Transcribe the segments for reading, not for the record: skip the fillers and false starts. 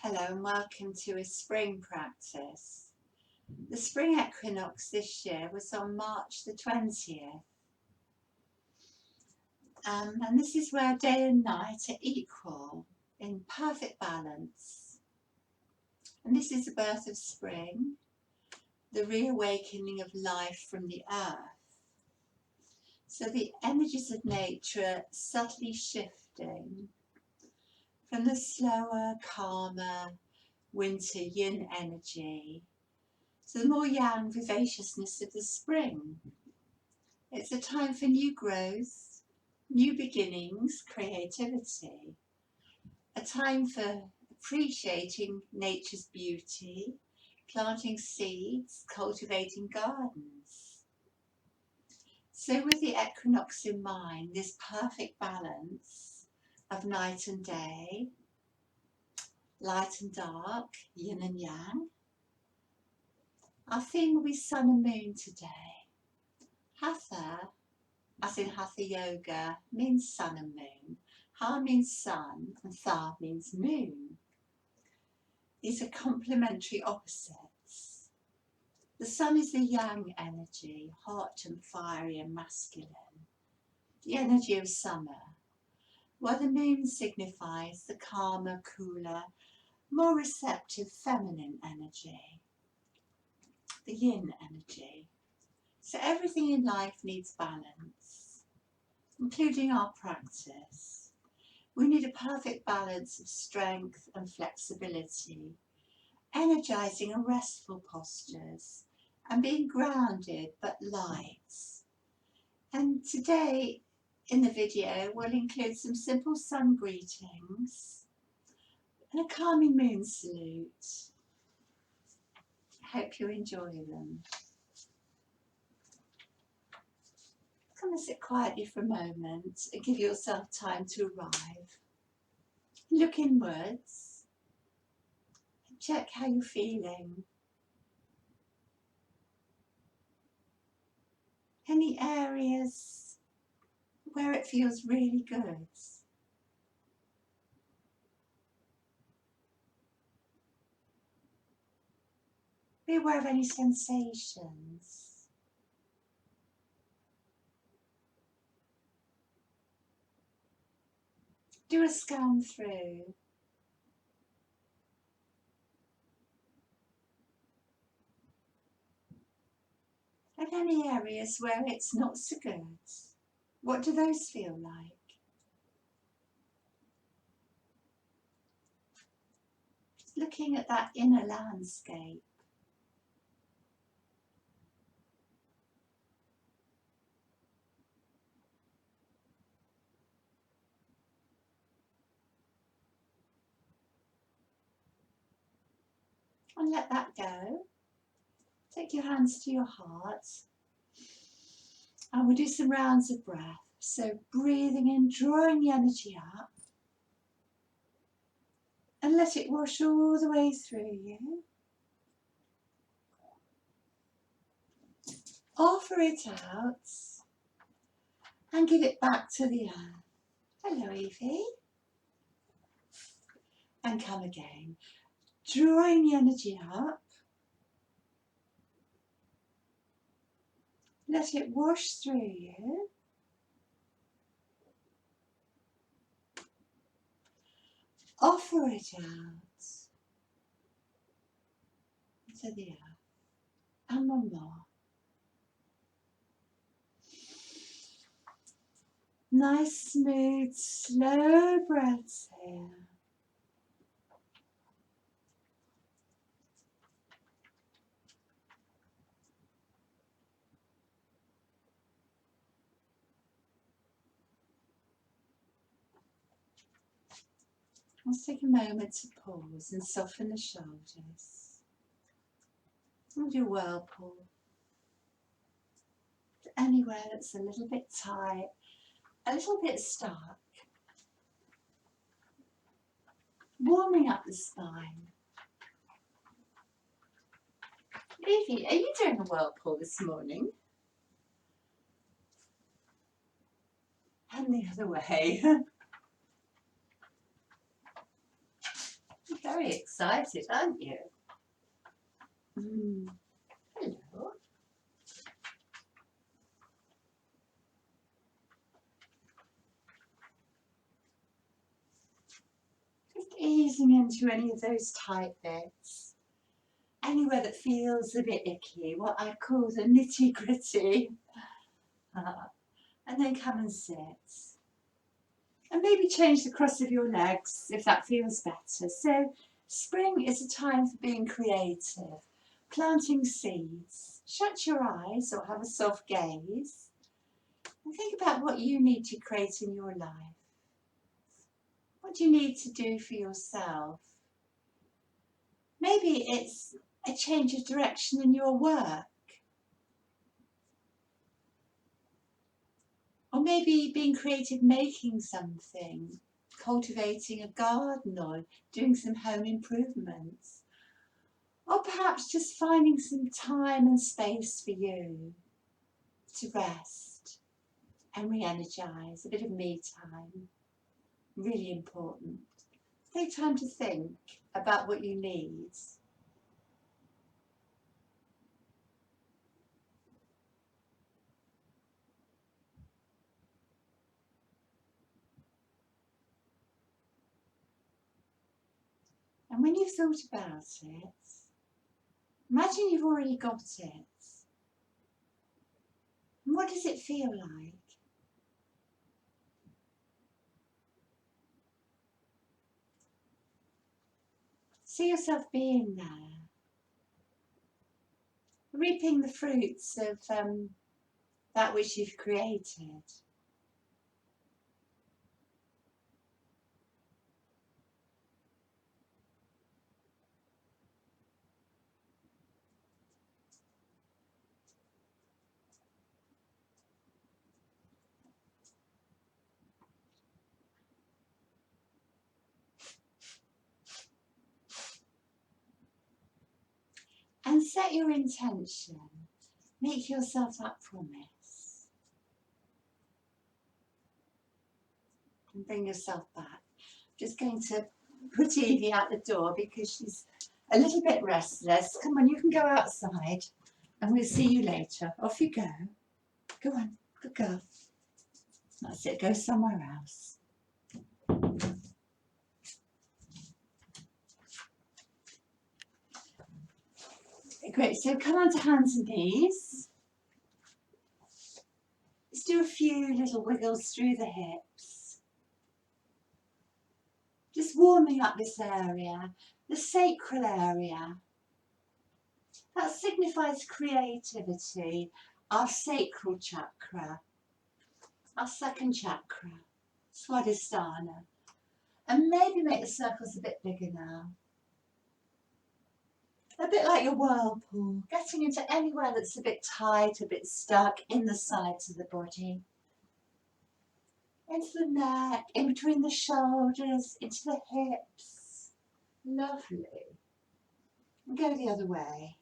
Hello and welcome to a spring practice. The spring equinox this year was on March the 20th. And this is where day and night are equal in perfect balance. And this is the birth of spring, the reawakening of life from the earth. So the energies of nature are subtly shifting from the slower, calmer, winter yin energy to the more yang vivaciousness of the spring. It's a time for new growth, new beginnings, creativity. A time for appreciating nature's beauty, planting seeds, cultivating gardens. So with the equinox in mind, this perfect balance of night and day, light and dark, yin and yang. Our theme will be sun and moon today. Hatha, as in Hatha Yoga, means sun and moon. Ha means sun and Tha means moon. These are complementary opposites. The sun is the yang energy, hot and fiery and masculine, the energy of summer, while the moon signifies the calmer, cooler, more receptive feminine energy, the yin energy. So everything in life needs balance, including our practice. We need a perfect balance of strength and flexibility, energizing and restful postures, and being grounded but light. And today in the video we'll include some simple sun greetings and a calming moon salute. I hope you enjoy them. Come and sit quietly for a moment and give yourself time to arrive. Look inwards and check how you're feeling. Any areas where it feels really good. Be aware of any sensations. Do a scan through. And any areas where it's not so good. What do those feel like? Just looking at that inner landscape. And let that go. Take your hands to your heart. And we'll do some rounds of breath. So breathing in, drawing the energy up. And let it wash all the way through you. Offer it out. And give it back to the earth. Hello, Evie. And come again. Drawing the energy up. Let it wash through you. Offer it out to the earth. And one more. Nice, smooth, slow breaths here. Let's take a moment to pause and soften the shoulders. And do whirlpool. Anywhere that's a little bit tight, a little bit stuck. Warming up the spine. Evie, are you doing a whirlpool this morning? And the other way. Very excited, aren't you? Hello. Just easing into any of those tight bits. Anywhere that feels a bit icky, what I call the nitty gritty. And then come and sit. And maybe change the cross of your legs if that feels better. So spring is a time for being creative, planting seeds. Shut your eyes or have a soft gaze and think about what you need to create in your life. What do you need to do for yourself? Maybe it's a change of direction in your work. Or maybe being creative, making something, cultivating a garden or doing some home improvements. Or perhaps just finding some time and space for you to rest and re-energise, a bit of me time. Really important. Take time to think about what you need. And when you've thought about it, imagine you've already got it. And what does it feel like? See yourself being there, reaping the fruits of that which you've created. And set your intention. Make yourself that promise. And bring yourself back. Just going to put Evie out the door because she's a little bit restless. Come on, you can go outside and we'll see you later. Off you go. Go on, good girl. That's it, go somewhere else. Great, so come on to hands and knees. Let's do a few little wiggles through the hips. Just warming up this area, the sacral area. That signifies creativity, our sacral chakra, our second chakra, Swadhisthana. And maybe make the circles a bit bigger now. A bit like your whirlpool, getting into anywhere that's a bit tight, a bit stuck in the sides of the body. Into the neck, in between the shoulders, into the hips. Lovely. And go the other way.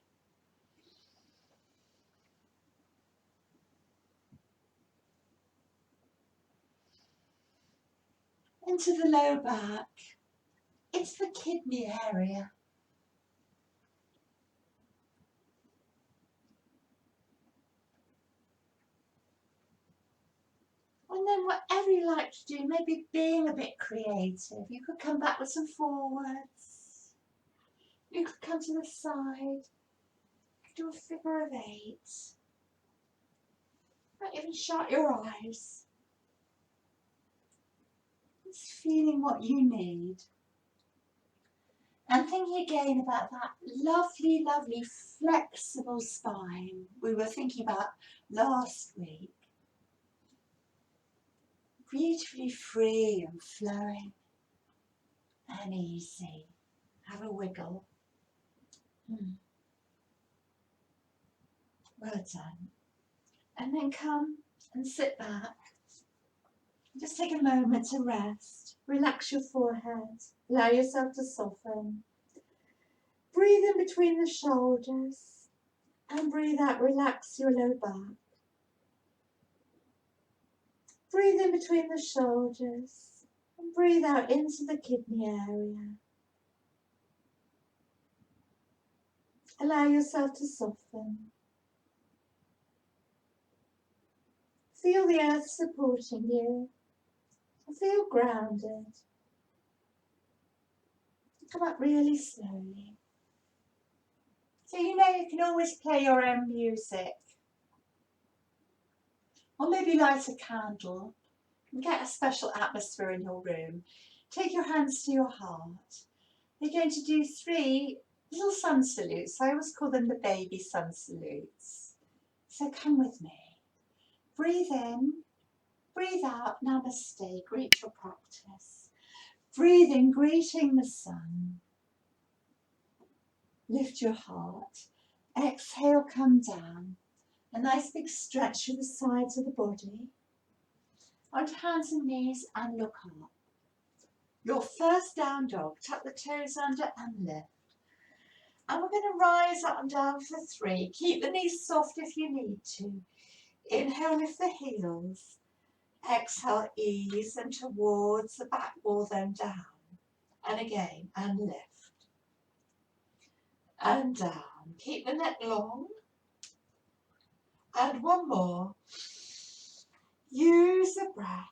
Into the lower back, into the kidney area. And then whatever you like to do, maybe being a bit creative. You could come backwards and forwards. You could come to the side. You could do a figure of 8. Not even shut your eyes. Just feeling what you need. And thinking again about that lovely, lovely flexible spine we were thinking about last week. Beautifully free and flowing and easy. Have a wiggle. Well done. And then come and sit back. Just take a moment to rest. Relax your forehead. Allow yourself to soften. Breathe in between the shoulders and breathe out. Relax your low back. Breathe in between the shoulders and breathe out into the kidney area. Allow yourself to soften. Feel the earth supporting you. Feel grounded. Come up really slowly. So you know you can always play your own music. Or maybe light a candle and get a special atmosphere in your room. Take your hands to your heart. We're going to do 3 little sun salutes. I always call them the baby sun salutes. So come with me. Breathe in, breathe out, namaste, greet your practice. Breathe in, greeting the sun. Lift your heart. Exhale, come down. A nice big stretch through the sides of the body. Onto hands and knees and look up. Your first down dog. Tuck the toes under and lift. And we're going to rise up and down for 3. Keep the knees soft if you need to. Inhale, lift the heels. Exhale, ease them towards the back wall, then down. And again, and lift. And down. Keep the neck long. And one more. Use the breath.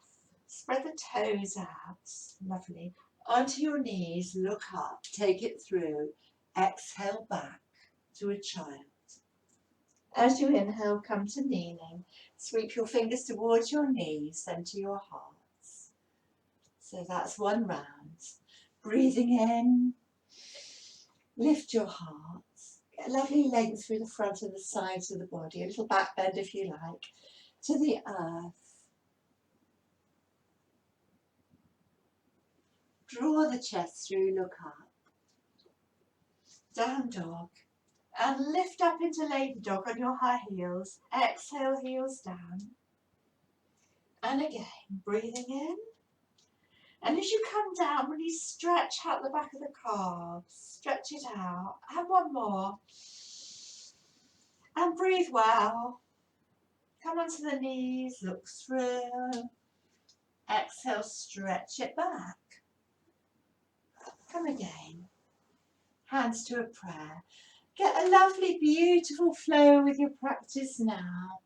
Spread the toes out. Lovely. Onto your knees, look up. Take it through. Exhale back to a child. As you inhale, come to kneeling. Sweep your fingers towards your knees, then to your hearts. So that's 1 round. Breathing in. Lift your heart. Get a lovely length through the front and the sides of the body. A little back bend if you like. To the earth. Draw the chest through, look up. Down dog. And lift up into lady dog on your high heels. Exhale, heels down. And again, breathing in. And as you come down, really stretch out the back of the calves. Stretch it out. And one more. And breathe well. Come onto the knees, look through. Exhale, stretch it back. Come again. Hands to a prayer. Get a lovely, beautiful flow with your practice now.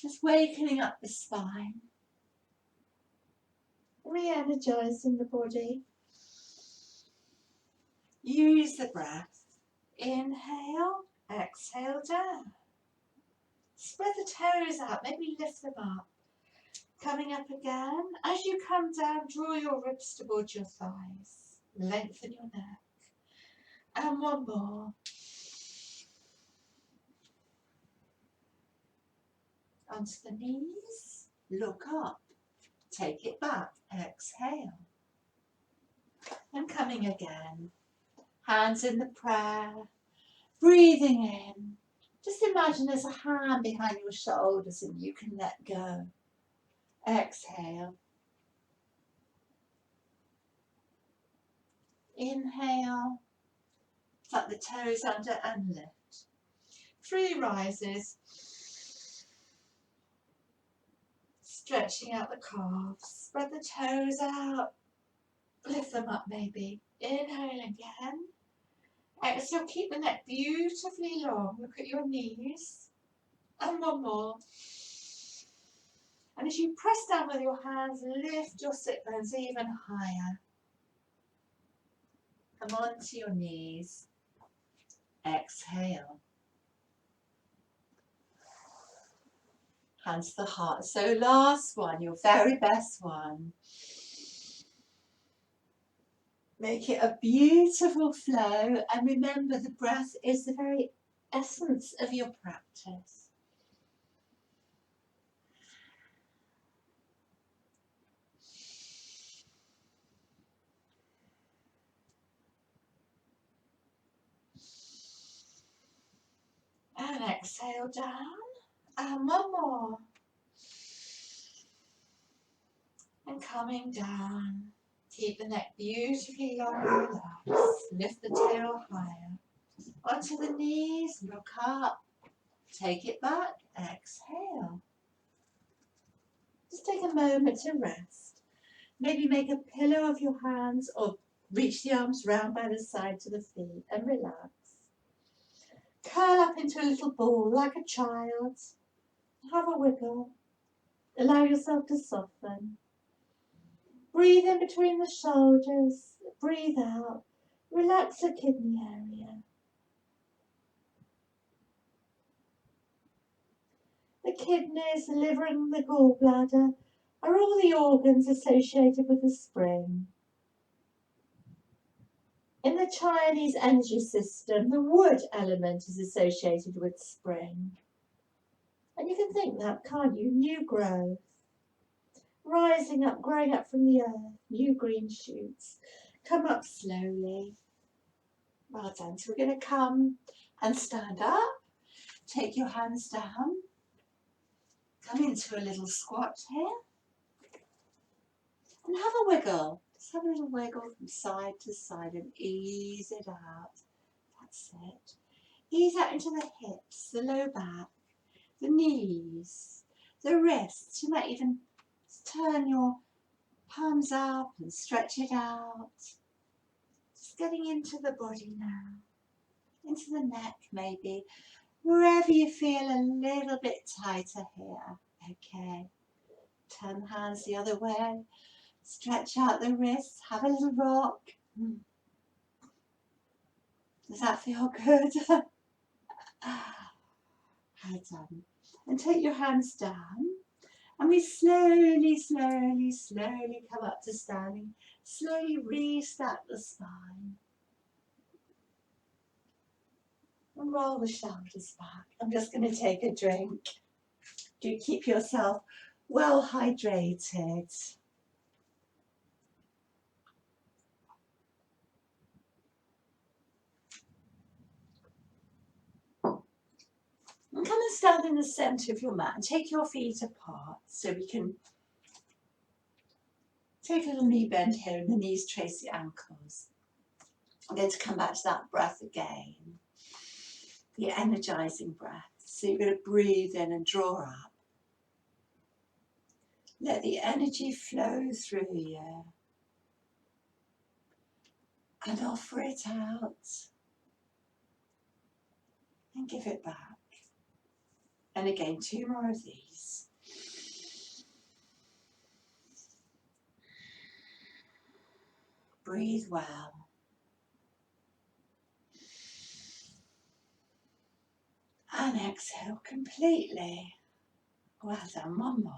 Just wakening up the spine. Re-energizing the body. Use the breath. Inhale, exhale down. Spread the toes out, maybe lift them up. Coming up again. As you come down, draw your ribs towards your thighs. Lengthen your neck. And one more. Onto the knees. Look up. Take it back. Exhale. And coming again. Hands in the prayer. Breathing in. Just imagine there's a hand behind your shoulders and you can let go. Exhale. Inhale. Tuck the toes under and lift. 3 rises. Stretching out the calves. Spread the toes out. Lift them up maybe. Inhale again. Exhale, keep the neck beautifully long. Look at your knees. And one more. And as you press down with your hands, lift your sit bones even higher. Come on to your knees. Exhale. Hands to the heart. So last one, your very best one. Make it a beautiful flow, and remember the breath is the very essence of your practice. And exhale down, and one more. And coming down. Keep the neck beautifully long and relaxed. Lift the tail higher. Onto the knees, look up. Take it back, exhale. Just take a moment to rest. Maybe make a pillow of your hands or Reach the arms round by the side to the feet and relax. Curl up into a little ball like a child. Have a wiggle. Allow yourself to soften. Breathe in between the shoulders. Breathe out. Relax the kidney area. The kidneys, the liver and the gallbladder are all the organs associated with the spring. In the Chinese energy system, the wood element is associated with spring. And you can think that, can't you? New growth. Rising up, growing up from the earth, new green shoots. Come up slowly. Well done. So we're going to come and stand up. Take your hands down. Come into a little squat here. And have a wiggle. Just have a little wiggle from side to side and ease it out. That's it. Ease out into the hips, the low back, the knees, the wrists. You might even turn your palms up and stretch it out. Just getting into the body now. Into the neck maybe. Wherever you feel a little bit tighter here. Okay. Turn the hands the other way. Stretch out the wrists. Have a little rock. Does that feel good? Well done. And take your hands down. And we slowly, slowly, slowly come up to standing. Slowly restack the spine. And roll the shoulders back. I'm just going to take a drink. Do keep yourself well hydrated. And come and stand in the centre of your mat and take your feet apart so we can take a little knee bend here and the knees trace the ankles. I'm going to come back to that breath again, the energising breath. So you're going to breathe in and draw up. Let the energy flow through you and offer it out and give it back. And again, 2 more of these. Breathe well. And exhale completely. Well done, 1 more.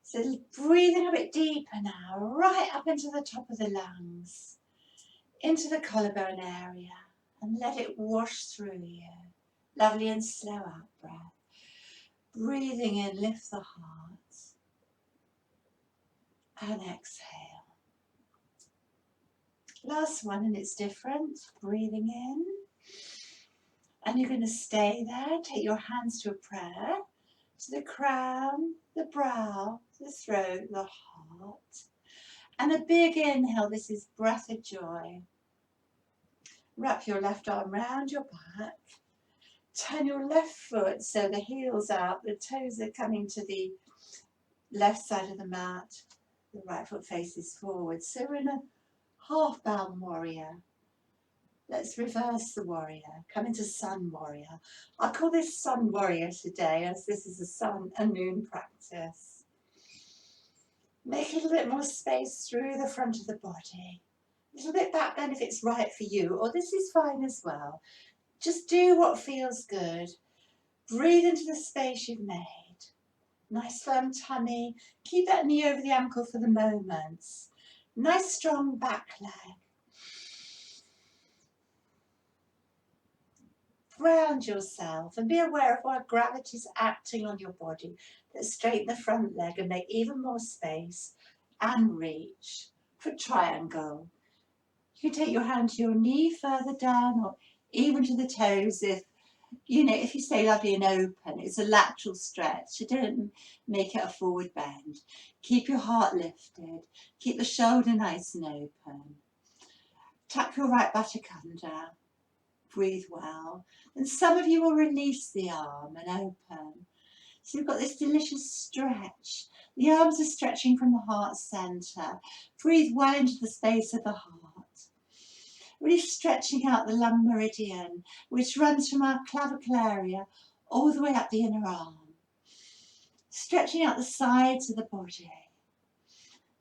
So breathing a bit deeper now, right up into the top of the lungs, into the collarbone area, and let it wash through you. Lovely and slow out breath. Breathing in, lift the heart. And exhale. Last one, and it's different. Breathing in. And you're going to stay there. Take your hands to a prayer. To the crown, the brow, the throat, the heart. And a big inhale. This is breath of joy. Wrap your left arm round your back. Turn your left foot so the heel's out, the toes are coming to the left side of the mat. The right foot faces forward. So we're in a half-bound warrior. Let's reverse the warrior. Come into sun warrior. I'll call this sun warrior today as this is a sun and moon practice. Make a little bit more space through the front of the body. A little bit back bend if it's right for you, or this is fine as well. Just do what feels good. Breathe into the space you've made. Nice firm tummy. Keep that knee over the ankle for the moment. Nice strong back leg. Ground yourself and be aware of where gravity is acting on your body. Let's straighten the front leg and make even more space and reach for triangle. You can take your hand to your knee further down or even to the toes if you stay lovely and open. It's a lateral stretch. You don't make it a forward bend. Keep your heart lifted. Keep the shoulder nice and open. Tap your right buttock under. Breathe well. And some of you will release the arm and open. So you've got this delicious stretch. The arms are stretching from the heart centre. Breathe well into the space of the heart. Really stretching out the lung meridian, which runs from our clavicle area all the way up the inner arm. Stretching out the sides of the body.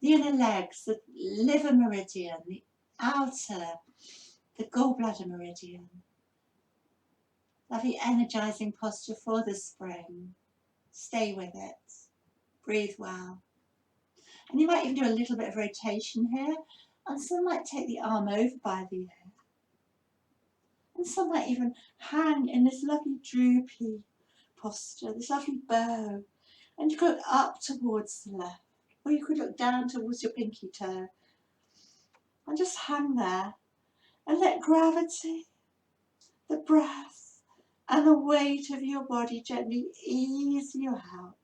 The inner legs, the liver meridian, the outer, the gallbladder meridian. Lovely energizing posture for the spring. Stay with it. Breathe well. And you might even do a little bit of rotation here. And some might take the arm over by the ear. And some might even hang in this lovely droopy posture, this lovely bow. And you could look up towards the left. Or you could look down towards your pinky toe. And just hang there. And let gravity, the breath, and the weight of your body gently ease you out.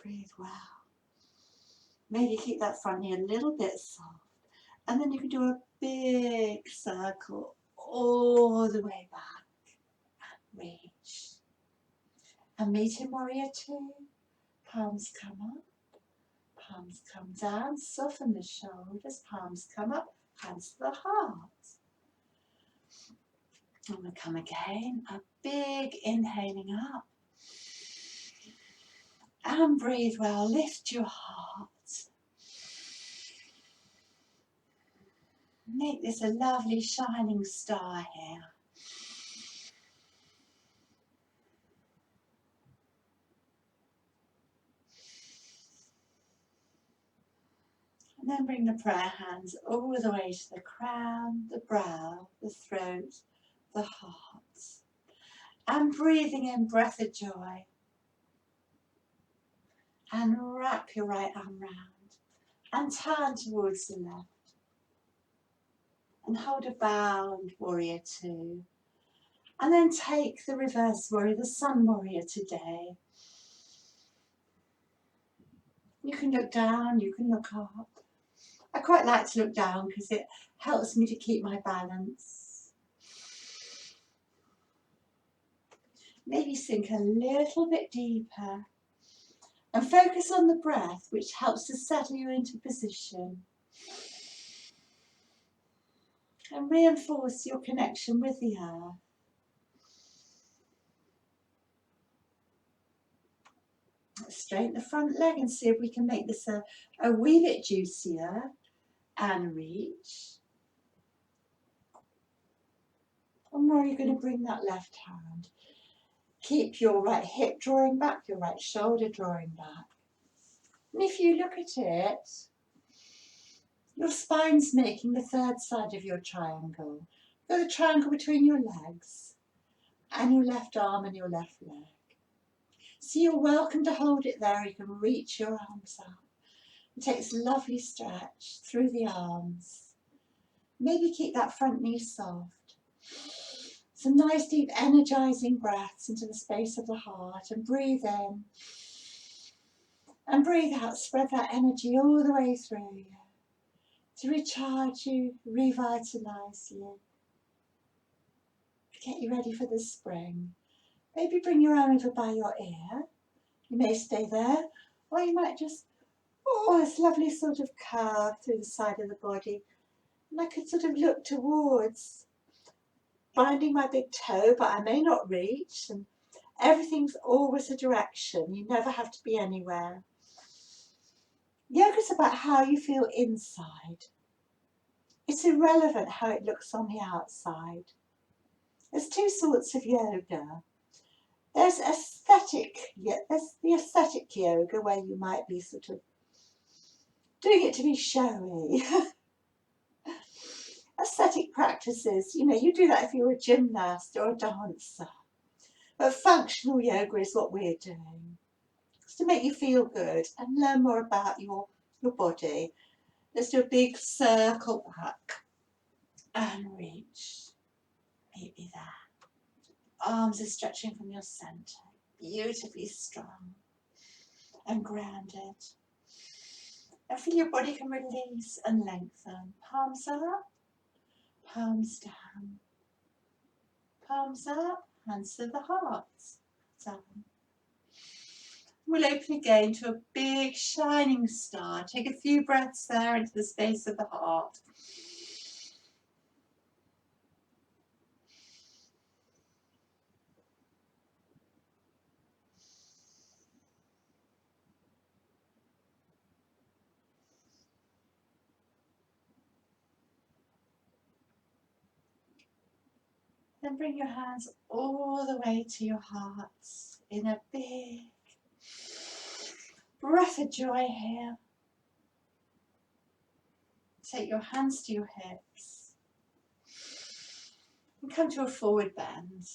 Breathe well. Maybe keep that front knee a little bit soft. And then you can do a big circle all the way back. Reach. And meet in warrior two. Palms come up. Palms come down. Soften the shoulders. Palms come up. Hands to the heart. And we come again. A big inhaling up. And breathe well. Lift your heart. Make this a lovely shining star here. And then bring the prayer hands all the way to the crown, the brow, the throat, the heart. And breathing in, breath of joy. And wrap your right arm round. And turn towards the left. And hold a bound warrior two. And then take the reverse warrior, the sun warrior today. You can look down, you can look up. I quite like to look down because it helps me to keep my balance. Maybe sink a little bit deeper. And focus on the breath, which helps to settle you into position. And reinforce your connection with the earth. Straighten the front leg and see if we can make this a wee bit juicier. And reach. And now you're going to bring that left hand. Keep your right hip drawing back, your right shoulder drawing back. And if you look at it, your spine's making the third side of your triangle. You've got a triangle between your legs and your left arm and your left leg. So you're welcome to hold it there. You can reach your arms up. Take this lovely stretch through the arms. Maybe keep that front knee soft. Some nice deep energizing breaths into the space of the heart, and breathe in. And breathe out, spread that energy all the way through you to recharge you, revitalise you, get you ready for the spring. Maybe bring your arm over by your ear. You may stay there, or you might just, this lovely sort of curve through the side of the body. And I could sort of look towards, finding my big toe, but I may not reach. And everything's always a direction. You never have to be anywhere. Yoga's about how you feel inside. It's irrelevant how it looks on the outside. There's two sorts of yoga. There's the aesthetic yoga where you might be sort of doing it to be showy. Aesthetic practices, you do that if you're a gymnast or a dancer. But functional yoga is what we're doing. It's to make you feel good and learn more about your body. Let's do a big circle back and reach. Maybe there. Arms are stretching from your centre. beautifully strong and grounded. And feel your body can release and lengthen. Palms up, palms down. Palms up, hands to the heart. Down. We'll open again to a big shining star. Take a few breaths there into the space of the heart. Then bring your hands all the way to your hearts in a big breath of joy here. Take your hands to your hips and come to a forward bend.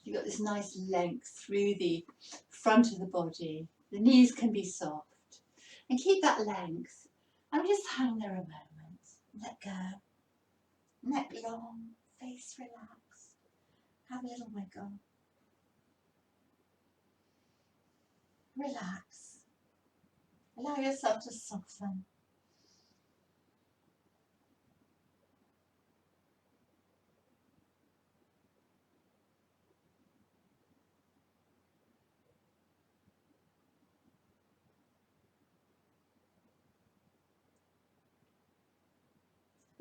You've got this nice length through the front of the body. The knees can be soft. And keep that length. And just hang there a moment. Let go. Neck long, face relaxed. Have a little wiggle. Relax. Allow yourself to soften.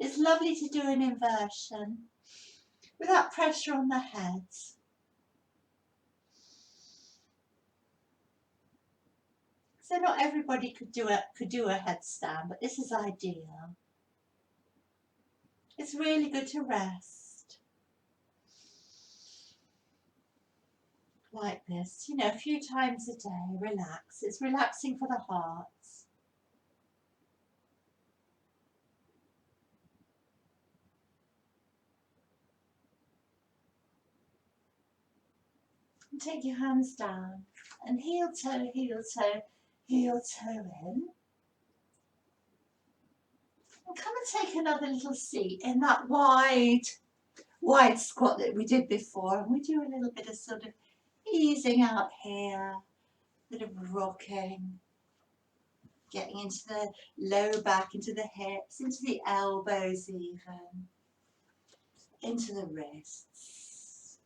It's lovely to do an inversion without pressure on the head. So not everybody could do a headstand, but this is ideal. It's really good to rest. Like this, you know, a few times a day, relax. It's relaxing for the heart. And take your hands down and heel toe, heel toe, heel toe in. And come and take another little seat in that wide squat that we did before. And we do a little bit of sort of easing out here, a bit of rocking, getting into the low back, into the hips, into the elbows even, into the wrists.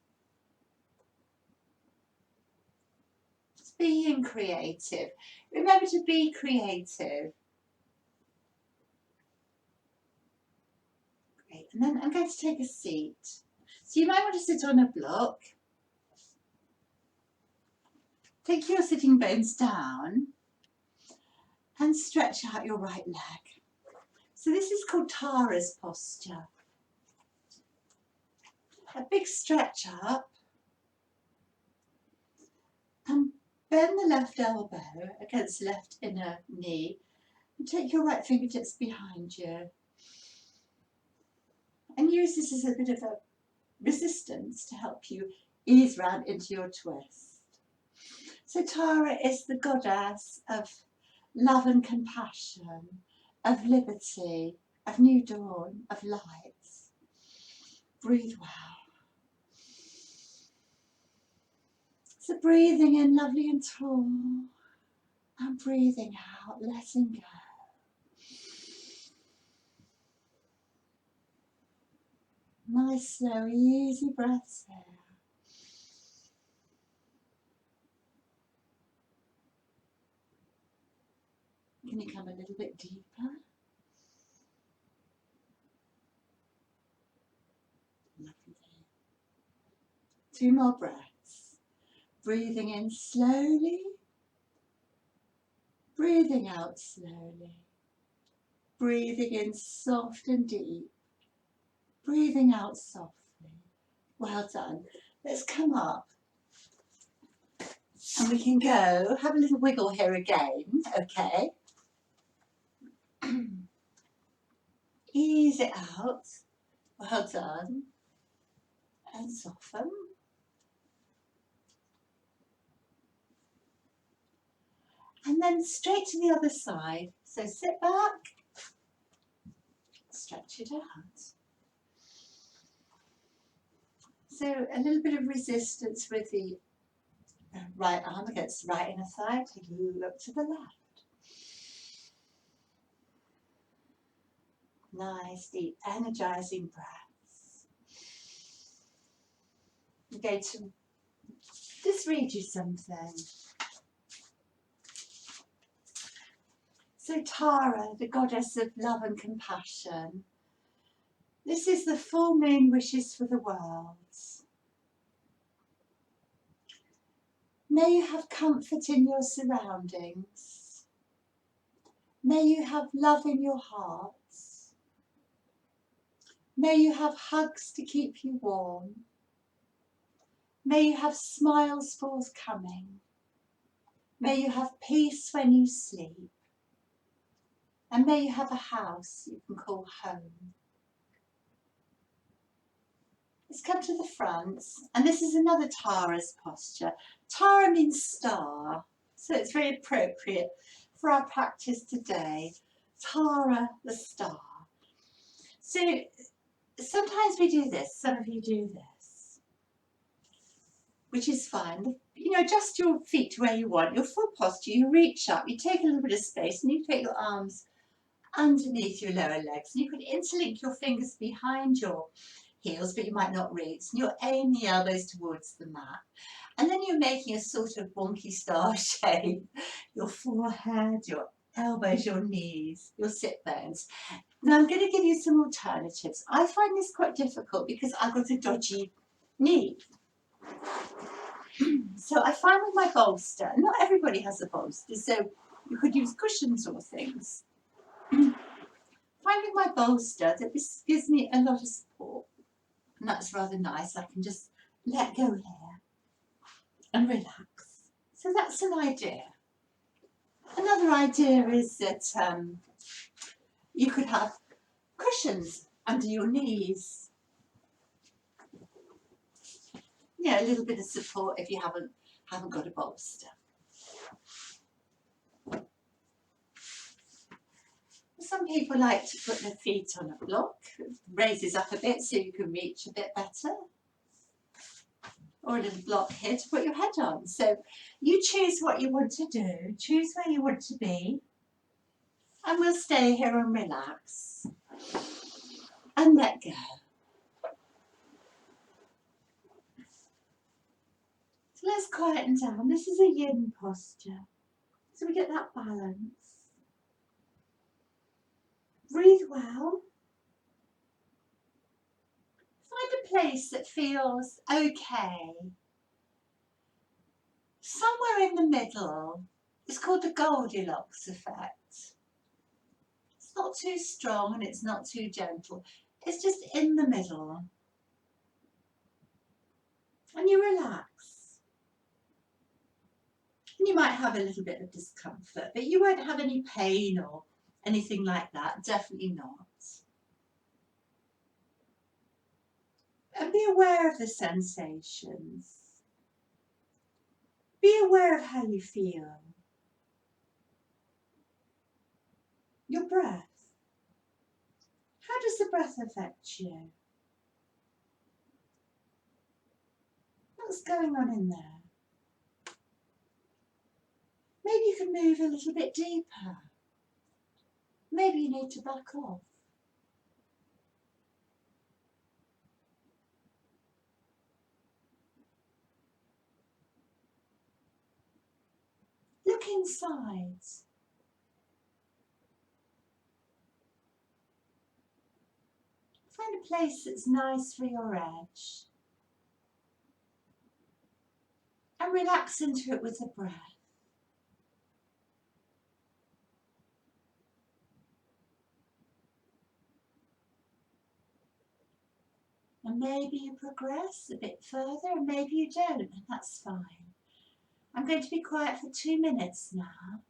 Just being creative. Remember to be creative. Great. And then I'm going to take a seat. So you might want to sit on a block. Take your sitting bones down and stretch out your right leg. So this is called Taurus Posture. A big stretch up and bend the left elbow against the left inner knee and take your right fingertips behind you. And use this as a bit of a resistance to help you ease round into your twist. So Tara is the goddess of love and compassion, of liberty, of new dawn, of light. Breathe well. So breathing in lovely and tall, and breathing out, letting go. Nice, slow, easy breaths here. Can you come a little bit deeper? Lovely. 2 more breaths. Breathing in slowly. Breathing out slowly. Breathing in soft and deep. Breathing out softly. Well done. Let's come up. And we can go, have a little wiggle here again, okay? Ease it out. Well done. And soften. And then straight to the other side. So sit back, stretch it out. So a little bit of resistance with the right arm against the right inner thigh. Take a look to the left. Nice, deep, energizing breaths. I'm going to just read you something. So Tara, the goddess of love and compassion, this is the full moon wishes for the world. May you have comfort in your surroundings. May you have love in your hearts. May you have hugs to keep you warm. May you have smiles forthcoming. May you have peace when you sleep. And may you have a house you can call home. Let's come to the front. And this is another Taurus posture. Tara means star, so it's very appropriate for our practice today. Tara, the star. So sometimes we do this, some of you do this, which is fine. You know, adjust your feet to where you want, your full posture, you reach up, you take a little bit of space and you put your arms underneath your lower legs and you can interlink your fingers behind your heels, but you might not reach, and you'll aim the elbows towards the mat. And then you're making a sort of wonky star shape, your forehead, your elbows, your knees, your sit bones. Now I'm going to give you some alternatives. I find this quite difficult because I've got a dodgy knee. So I find with my bolster, not everybody has a bolster, so you could use cushions or things. Find with my bolster that this gives me a lot of support, and that's rather nice. I can just let go here and relax. So that's an idea. Another idea is that you could have cushions under your knees. Yeah, a little bit of support if you haven't got a bolster. Some people like to put their feet on a block, raises up a bit so you can reach a bit better. Or a little block here to put your head on. So you choose what you want to do, choose where you want to be, and we'll stay here and relax and let go. So let's quieten down. This is a yin posture. So we get that balance. Breathe well. Find a place that feels okay. Somewhere in the middle. It's called the Goldilocks effect. It's not too strong and it's not too gentle. It's just in the middle. And you relax. And you might have a little bit of discomfort, but you won't have any pain or anything like that. Definitely not. And be aware of the sensations. Be aware of how you feel. Your breath. How does the breath affect you? What's going on in there? Maybe you can move a little bit deeper. Maybe you need to back off. Look inside. Find a place that's nice for your edge. And relax into it with the breath. And maybe you progress a bit further and maybe you don't, and that's fine. I'm going to be quiet for 2 minutes now,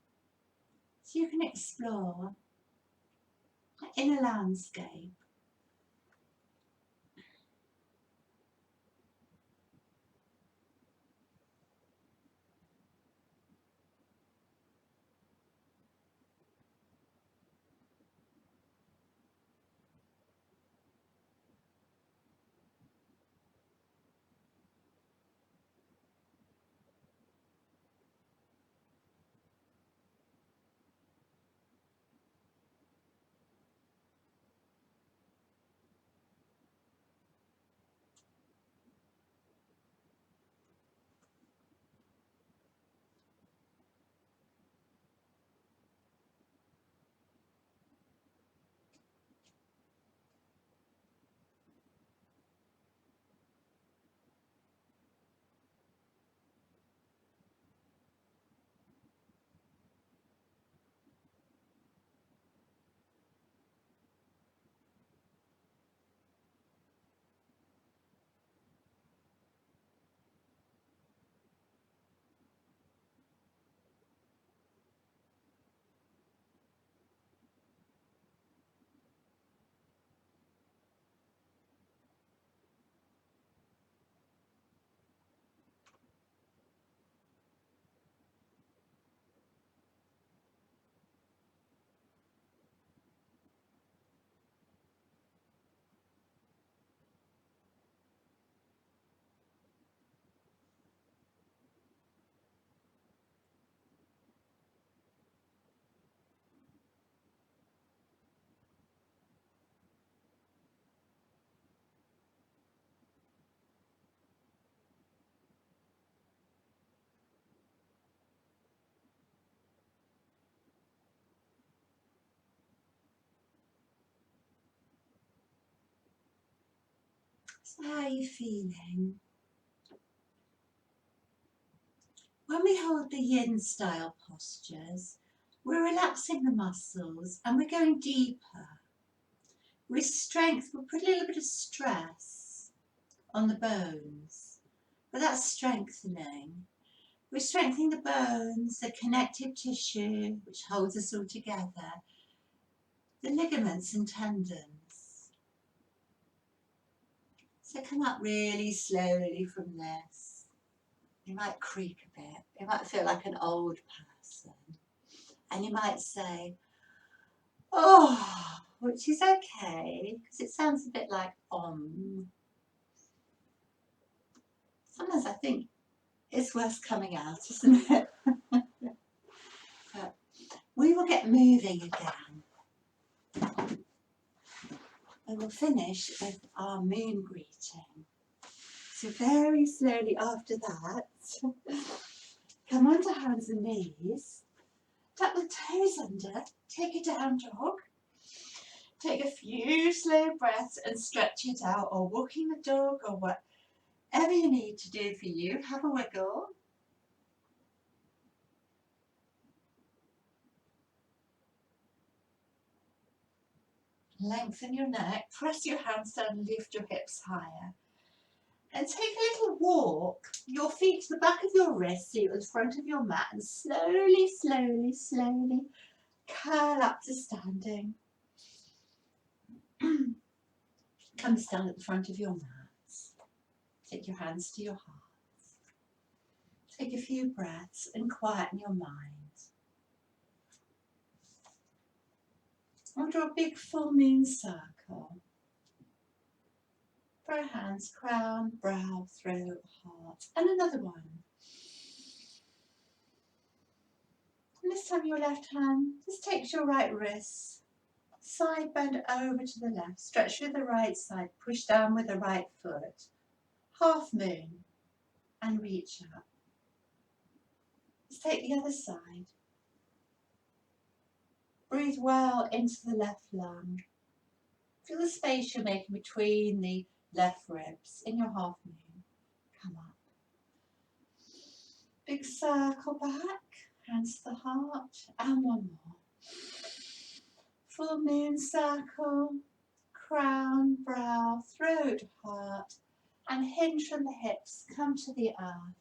so you can explore the inner landscape. So how are you feeling? When we hold the yin style postures, we're relaxing the muscles and we're going deeper. With strength, we'll put a little bit of stress on the bones, but that's strengthening. We're strengthening the bones, the connective tissue which holds us all together, the ligaments and tendons. So come up really slowly from this. You might creak a bit. You might feel like an old person. And you might say, oh, which is okay, because it sounds a bit like Sometimes I think it's worth coming out, isn't it? But we will get moving again. And we'll finish with our moon greeting. So very slowly after that, come onto hands and knees, tuck the toes under, take a down dog, take a few slow breaths and stretch it out, or walking the dog, or whatever you need to do for you. Have a wiggle. Lengthen your neck, press your hands down and lift your hips higher. And take a little walk, your feet to the back of your wrists, so you're at the front of your mat, and slowly, slowly, slowly curl up to standing. Come stand at the front of your mat. Take your hands to your heart. Take a few breaths and quieten your mind. I'll draw a big full moon circle. For our hands, crown, brow, throat, heart, and another one. And this time your left hand just takes your right wrist, side bend over to the left, stretch with the right side, push down with the right foot, half moon, and reach up. Let's take the other side. Breathe well into the left lung. Feel the space you're making between the left ribs in your half moon. Come up. Big circle back, hands to the heart, and one more. Full moon circle, crown, brow, throat, heart, and hinge from the hips, come to the earth.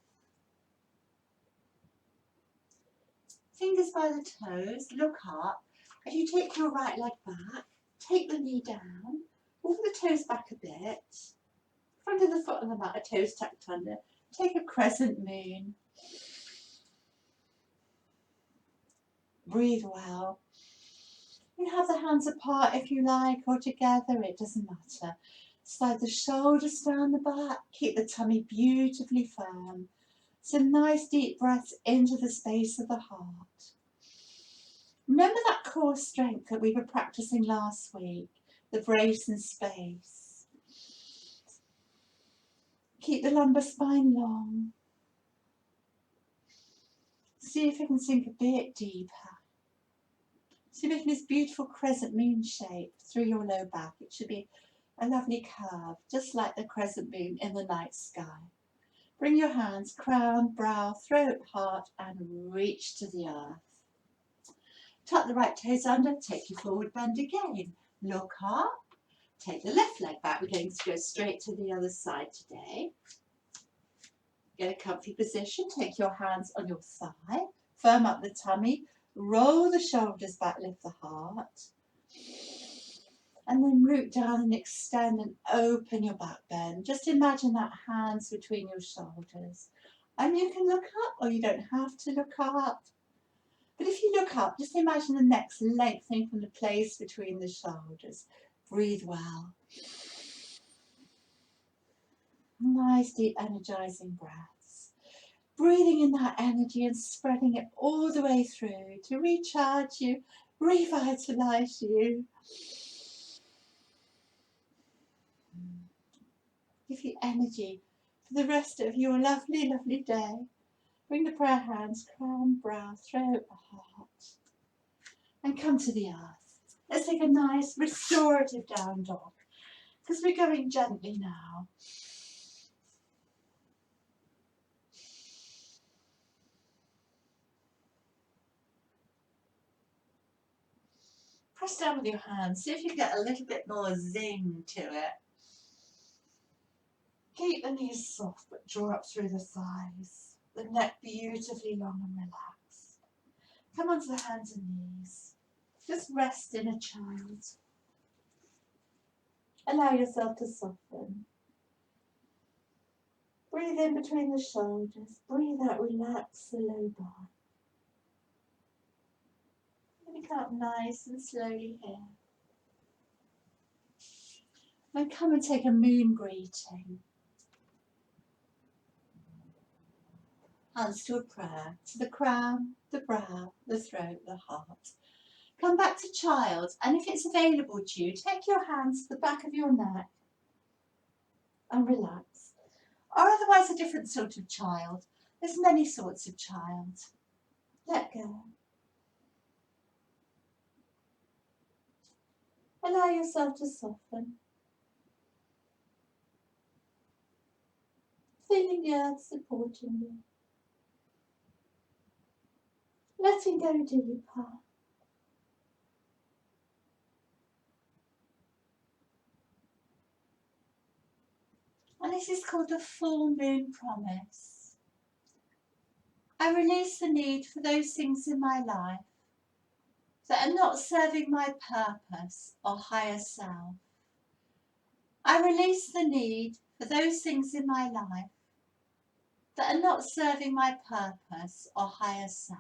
Fingers by the toes, look up. As you take your right leg back, take the knee down, move the toes back a bit. Front of the foot on the mat, a toes tucked under. Take a crescent moon. Breathe well. You have the hands apart if you like, or together, it doesn't matter. Slide the shoulders down the back, keep the tummy beautifully firm. Some nice deep breaths into the space of the heart. Remember that core strength that we were practicing last week, the brace and space. Keep the lumbar spine long. See if you can sink a bit deeper. So you're making this beautiful crescent moon shape through your low back. It should be a lovely curve, just like the crescent moon in the night sky. Bring your hands, crown, brow, throat, heart, and reach to the earth. Tuck the right toes under, take your forward bend again. Look up, take the left leg back. We're going to go straight to the other side today. Get a comfy position, take your hands on your thigh, firm up the tummy, roll the shoulders back, lift the heart. And then root down and extend and open your back bend. Just imagine that hands between your shoulders. And you can look up or you don't have to look up. But if you look up, just imagine the neck's lengthening from the place between the shoulders. Breathe well. Nice deep energizing breaths. Breathing in that energy and spreading it all the way through to recharge you, revitalize you. Give you energy for the rest of your lovely, lovely day. Bring the prayer hands, crown, brow, throat, heart, and come to the earth. Let's take a nice restorative down dog. because we're going gently now. Press down with your hands, see if you can get a little bit more zing to it. Keep the knees soft but draw up through the thighs. The neck beautifully long and relaxed. Come onto the hands and knees. Just rest in a child. Allow yourself to soften. Breathe in between the shoulders. Breathe out, relax the low back. Come up nice and slowly here. Then come and take a moon greeting. Hands to a prayer, to the crown, the brow, the throat, the heart. Come back to child, and if it's available to you, take your hands to the back of your neck and relax. Or otherwise a different sort of child. There's many sorts of child. Let go. Allow yourself to soften. Feeling the earth supporting you. Letting go deeper. And this is called a full moon promise. I release the need for those things in my life that are not serving my purpose or higher self. I release the need for those things in my life that are not serving my purpose or higher self.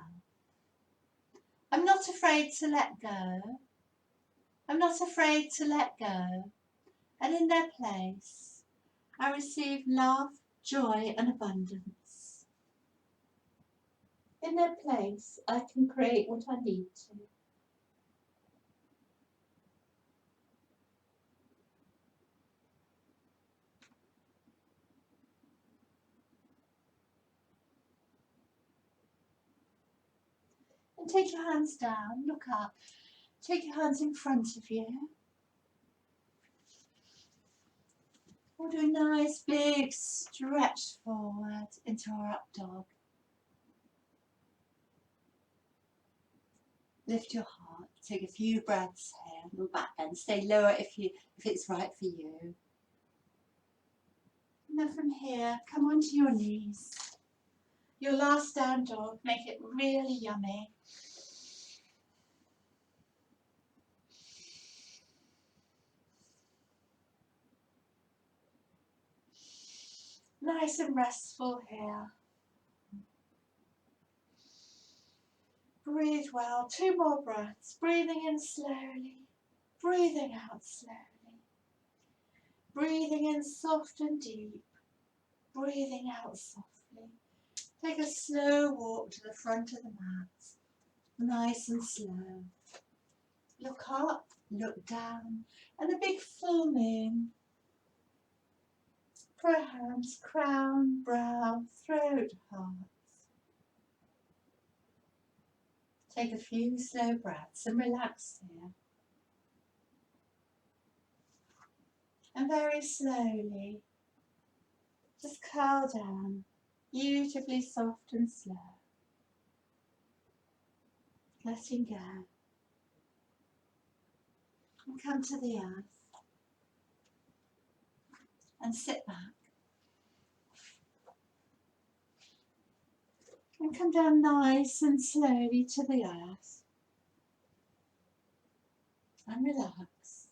I'm not afraid to let go. I'm not afraid to let go. And in their place, I receive love, joy, and abundance. In their place, I can create what I need to. And take your hands down, look up. Take your hands in front of you. We'll do a nice big stretch forward into our up dog. Lift your heart. Take a few breaths here. Move back and stay lower if it's right for you. And then from here, come onto your knees. Your last down dog. Make it really yummy. Nice and restful here. Breathe well. 2 more breaths. Breathing in slowly. Breathing out slowly. Breathing in soft and deep. Breathing out softly. Take a slow walk to the front of the mat. Nice and slow. Look up, look down. And a big full moon. Prayer hands, crown, brow, throat, heart. Take a few slow breaths and relax here. And very slowly, just curl down, beautifully soft and slow. Letting go. And come to the earth. And sit back. And come down nice and slowly to the earth. And relax.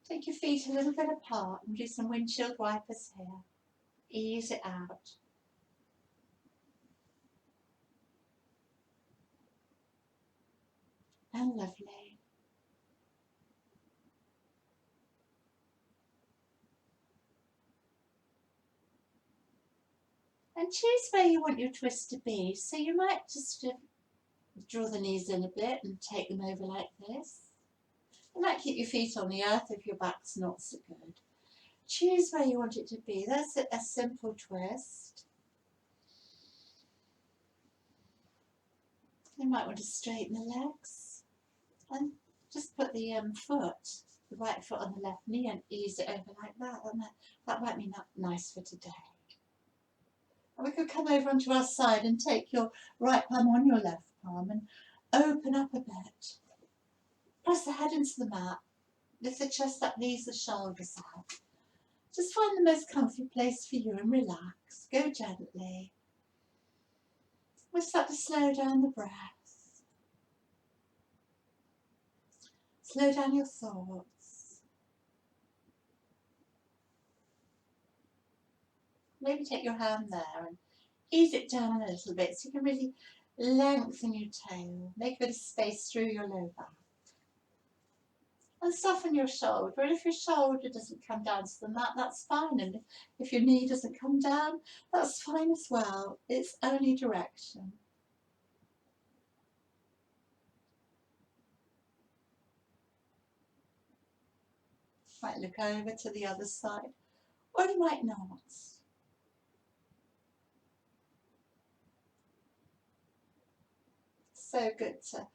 Take your feet a little bit apart and do some windshield wipers here. Ease it out. And lovely. And choose where you want your twist to be. So you might just draw the knees in a bit and take them over like this. You might keep your feet on the earth if your back's not so good. Choose where you want it to be. That's a simple twist. You might want to straighten the legs and just put the foot the right foot on the left knee and ease it over like that. And that might be nice for today. And we could come over onto our side and take your right palm on your left palm and open up a bit. Press the head into the mat. Lift the chest up, knees the shoulders out. Just find the most comfy place for you and relax. Go gently. We'll start to slow down the breath. Slow down your thoughts. Maybe take your hand there and ease it down a little bit so you can really lengthen your tail. Make a bit of space through your low back. And soften your shoulder. And if your shoulder doesn't come down to the mat, that's fine. And if your knee doesn't come down, that's fine as well. It's only direction. Might look over to the other side, or you might not. So good to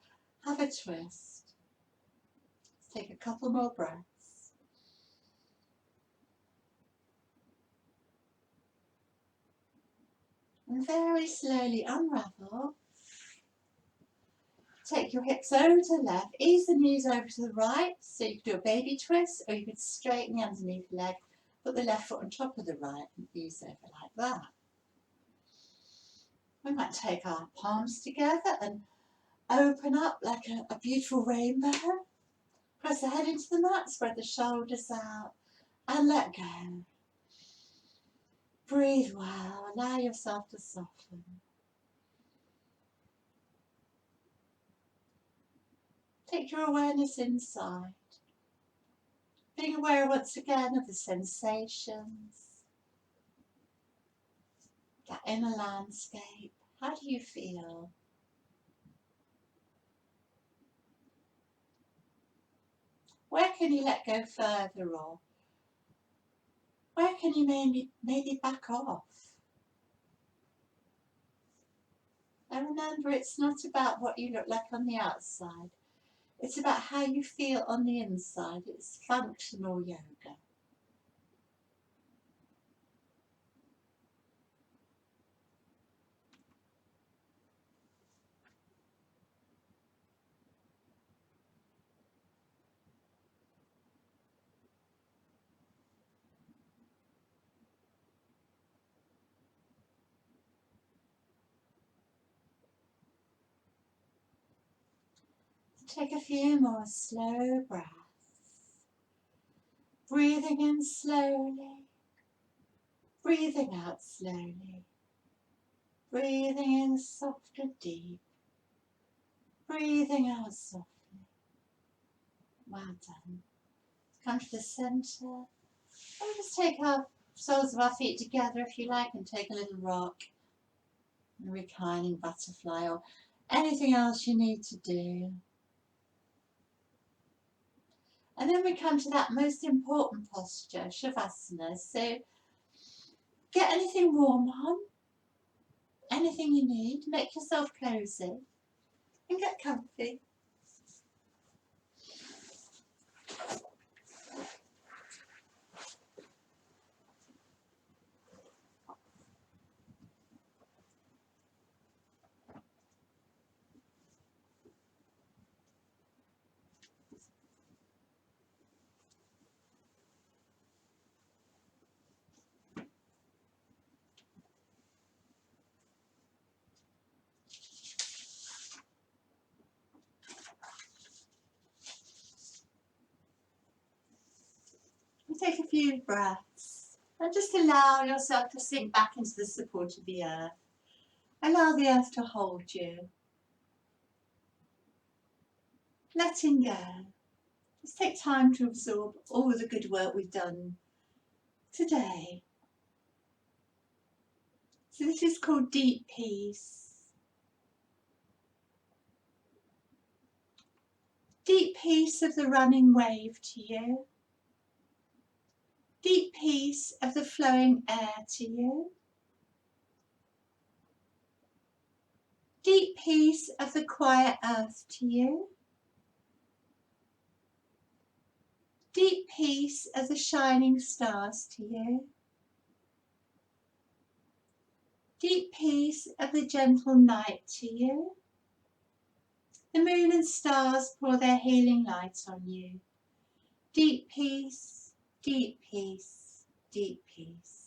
have a twist. Let's take a couple more breaths. And very slowly unravel. Take your hips over to the left, ease the knees over to the right, so you could do a baby twist, or you could straighten the underneath leg, put the left foot on top of the right and ease over like that. We might take our palms together and open up like a beautiful rainbow. Press the head into the mat, spread the shoulders out and let go. Breathe well, allow yourself to soften. Take your awareness inside, being aware once again of the sensations, that inner landscape. How do you feel? Where can you let go further, or where can you maybe back off? And remember, it's not about what you look like on the outside. It's about how you feel on the inside. It's functional yoga. Take a few more slow breaths. Breathing in slowly. Breathing out slowly. Breathing in soft and deep. Breathing out softly. Well done. Come to the centre. And just take our soles of our feet together if you like, and take a little rock. A reclining butterfly, or anything else you need to do. And then we come to that most important posture, Shavasana. So get anything warm on, anything you need, make yourself cozy and get comfy. Take a few breaths and just allow yourself to sink back into the support of the earth. Allow the earth to hold you. Letting go. Just take time to absorb all the good work we've done today. So this is called deep peace. Deep peace of the running wave to you. Deep peace of the flowing air to you. Deep peace of the quiet earth to you. Deep peace as the shining stars to you. Deep peace of the gentle night to you. The moon and stars pour their healing light on you. Deep peace, deep peace, deep peace.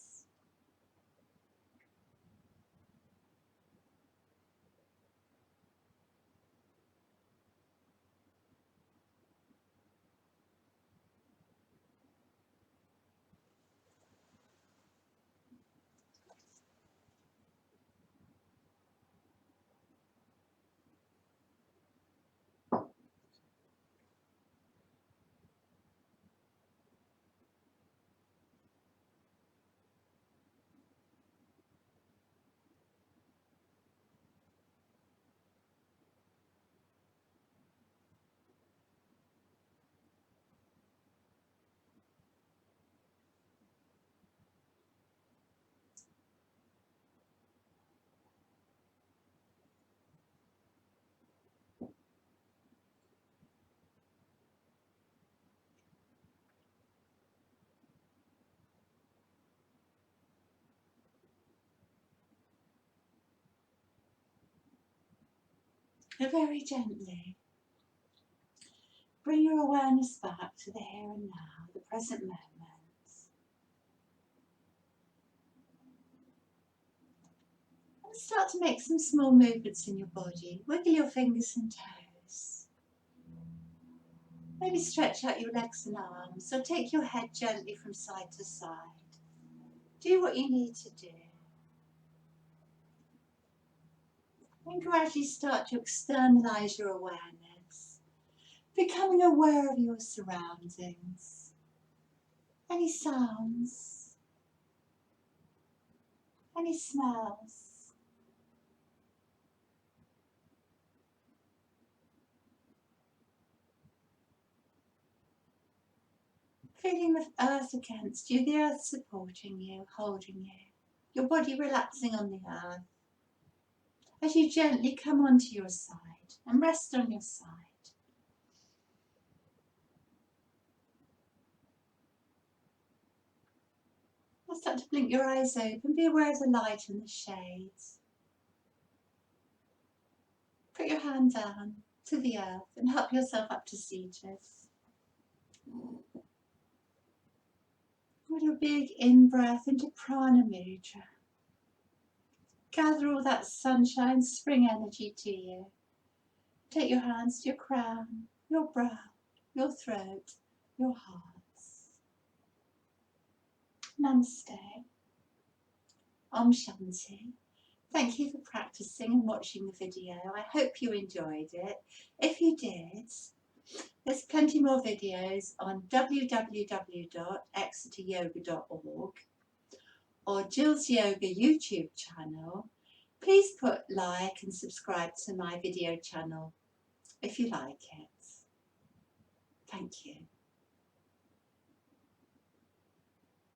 And very gently bring your awareness back to the here and now, the present moment. And start to make some small movements in your body. Wiggle your fingers and toes. Maybe stretch out your legs and arms, or take your head gently from side to side. Do what you need to do. And gradually start to externalize your awareness, becoming aware of your surroundings. Any sounds, any smells. Feeling the earth against you, the earth supporting you, holding you. Your body relaxing on the earth. As you gently come onto your side and rest on your side. Now start to blink your eyes open, be aware of the light and the shades. Put your hand down to the earth and help yourself up to seated. With a big in-breath into Prana Mudra. Gather all that sunshine, spring energy to you. Take your hands to your crown, your brow, your throat, your heart. Namaste. Om Shanti. Thank you for practicing and watching the video. I hope you enjoyed it. If you did, there's plenty more videos on www.exeteryoga.org or Jill's Yoga YouTube channel. Please put like and subscribe to my video channel if you like it. Thank you.